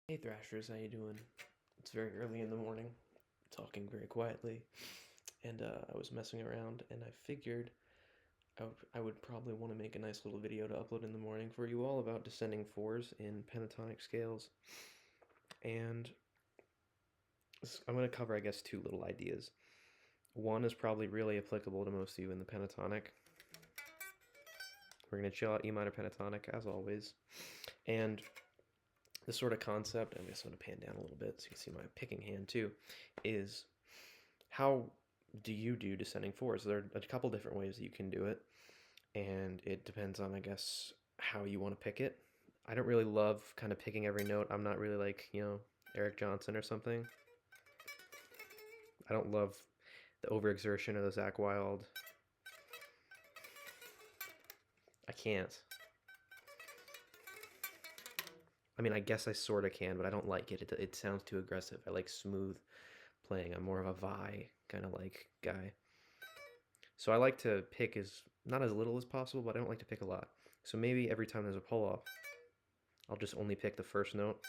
Hey Thrashers, how you doing? It's very early in the morning, talking very quietly, and I was messing around, and I figured I would probably want to make a nice little video to upload in the morning for you all about descending fours in pentatonic scales, and I'm going to cover, I guess, two little ideas. One is probably really applicable to most of you in the pentatonic. We're going to chill out E minor pentatonic, as always, and this sort of concept, I guess I'm going to pan down a little bit so you can see my picking hand too, is how do you do descending fours? There are a couple different ways that you can do it, and it depends on, I guess, how you want to pick it. I don't really love kind of picking every note. I'm not really like, Eric Johnson or something. I don't love the overexertion of the Zach Wild. I can't. I mean, I guess I sort of can, but I don't like it. It sounds too aggressive. I like smooth playing. I'm more of a Vi kind of like guy. So I like to pick not as little as possible, but I don't like to pick a lot. So maybe every time there's a pull off, I'll just only pick the first note.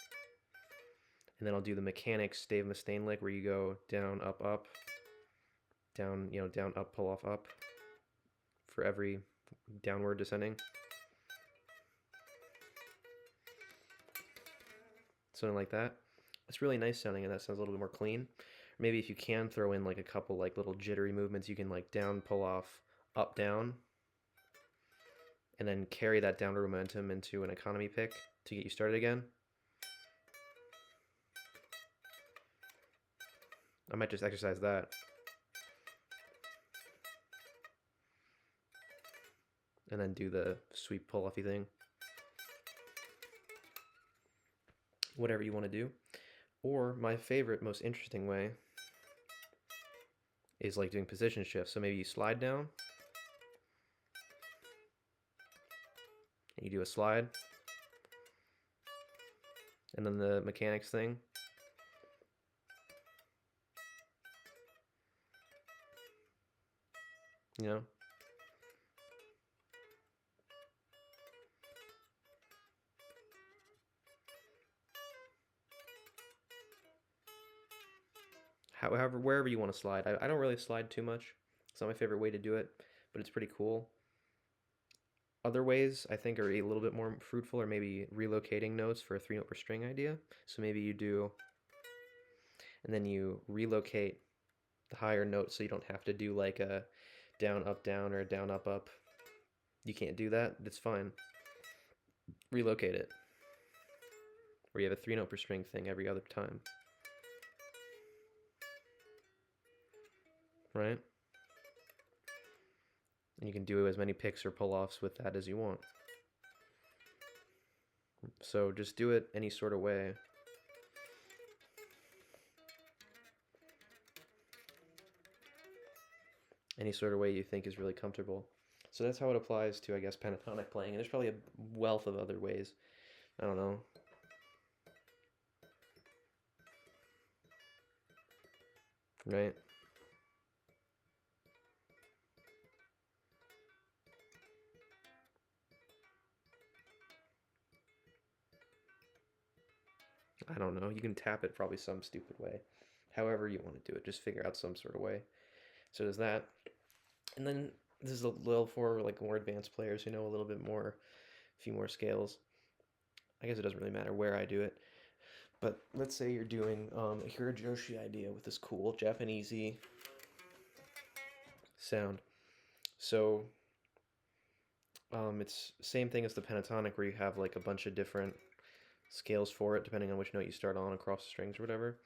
And then I'll do the mechanics Dave Mustaine lick where you go down, up, down, down, up, pull off, up for every downward descending. Something like that. It's really nice sounding, and that sounds a little bit more clean. Maybe if you can throw in like a couple like little jittery movements, you can like down, pull off, up, down, and then carry that downward momentum into an economy pick to get you started again. I might just exercise that. And then do the sweep pull-offy thing. Whatever you want to do. Or my favorite, most interesting way is like doing position shifts. So maybe you slide down, and you do a slide, and then the mechanics thing. You know? However, wherever you want to slide. I don't really slide too much. It's not my favorite way to do it, but it's pretty cool. Other ways I think are a little bit more fruitful, or maybe relocating notes for a 3-note per string idea. So maybe you do, and then you relocate the higher note so you don't have to do like a down, up, or a down, up. You can't do that. That's fine. Relocate it. Where you have a 3-note per string thing every other time. Right? And you can do as many picks or pull-offs with that as you want. So just do it any sort of way. Any sort of way you think is really comfortable. So that's how it applies to, I guess, pentatonic playing. And there's probably a wealth of other ways. I don't know. Right? I don't know. You can tap it probably some stupid way. However you want to do it. Just figure out some sort of way. So there's that. And then this is a little for like more advanced players who know a little bit more, a few more scales. I guess it doesn't really matter where I do it. But let's say you're doing a Hirajoshi idea with this cool Japanesey sound. So it's same thing as the pentatonic where you have like a bunch of different scales for it depending on which note you start on across the strings or whatever.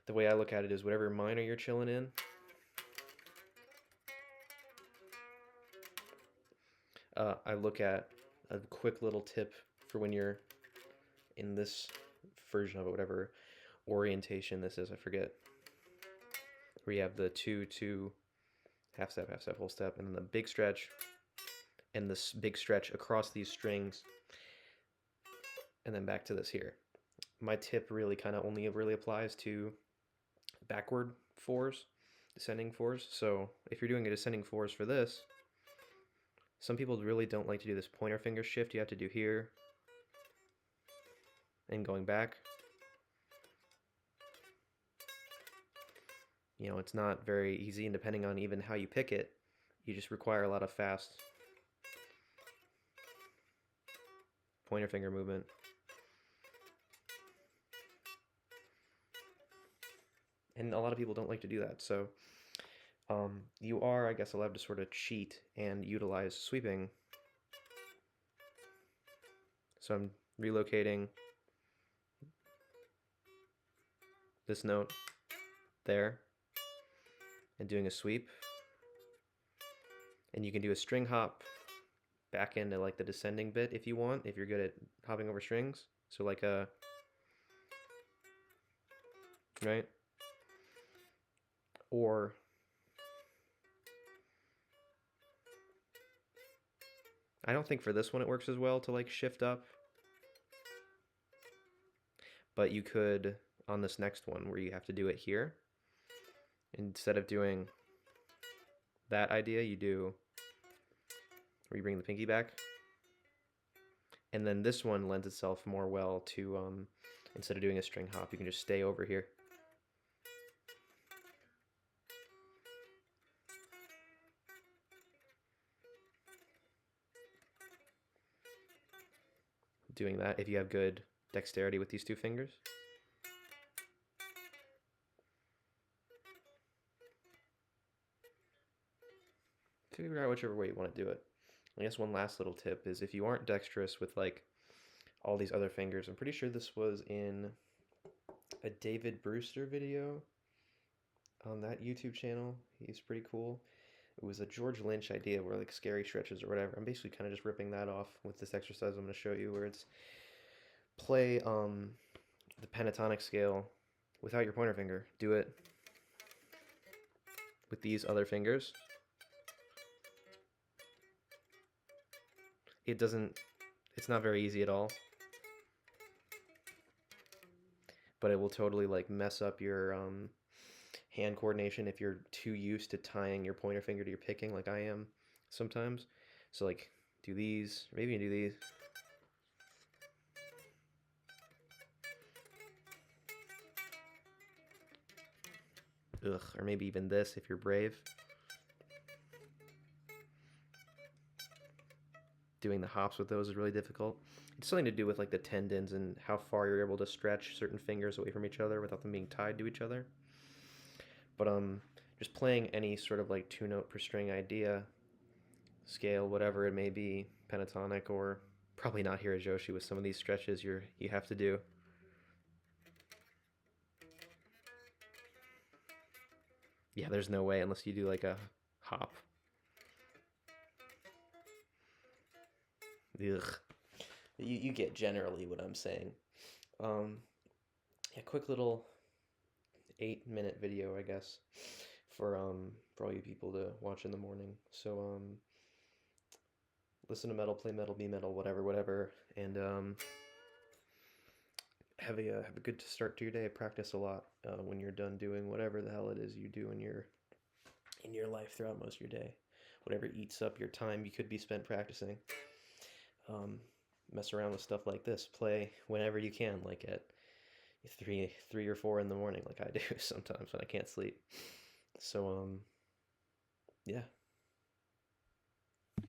The way I look at it is whatever minor you're chilling in, I look at a quick little tip for when you're in this version of it, whatever orientation this is, I forget. Where you have the 2-2 half step, whole step, and then the big stretch, and this big stretch across these strings, and then back to this here. My tip really kind of only really applies to backward fours, descending fours. So if you're doing a descending fours for this, some people really don't like to do this pointer finger shift you have to do here and going back. You know, it's not very easy, and depending on even how you pick it, you just require a lot of fast pointer finger movement. And a lot of people don't like to do that, so you are, I guess, allowed to sort of cheat and utilize sweeping. So I'm relocating this note there and doing a sweep. And you can do a string hop back into like the descending bit if you want, if you're good at hopping over strings. So like a, right? Or I don't think for this one it works as well to like shift up, but you could on this next one where you have to do it here. Instead of doing that idea, you do where you bring the pinky back. And then this one lends itself more well to, instead of doing a string hop, you can just stay over here. Doing that if you have good dexterity with these two fingers. Figure out whichever way you want to do it. I guess one last little tip is if you aren't dexterous with like all these other fingers, I'm pretty sure this was in a David Brewster video on that YouTube channel. He's pretty cool. It was a George Lynch idea where like scary stretches or whatever. I'm basically kind of just ripping that off with this exercise I'm going to show you where it's play the pentatonic scale without your pointer finger. Do it with these other fingers. It's not very easy at all. But it will totally like mess up your hand coordination if you're too used to tying your pointer finger to your picking like I am sometimes. So like do these, maybe you do these. Ugh, or maybe even this if you're brave. Doing the hops with those is really difficult. It's something to do with like the tendons and how far you're able to stretch certain fingers away from each other without them being tied to each other. But just playing any sort of like 2-note per string idea, scale, whatever it may be, pentatonic or probably not Hirajoshi with some of these stretches you have to do. Yeah, there's no way unless you do like a hop. Ugh. You get generally what I'm saying. Yeah, quick little 8-minute video, I guess, for all you people to watch in the morning. So listen to metal, play metal, be metal, whatever, and have a good start to your day. Practice a lot when you're done doing whatever the hell it is you do in your life throughout most of your day. Whatever eats up your time you could be spent practicing. Mess around with stuff like this. Play whenever you can, like at 3 or 4 in the morning, like I do sometimes when I can't sleep. So yeah,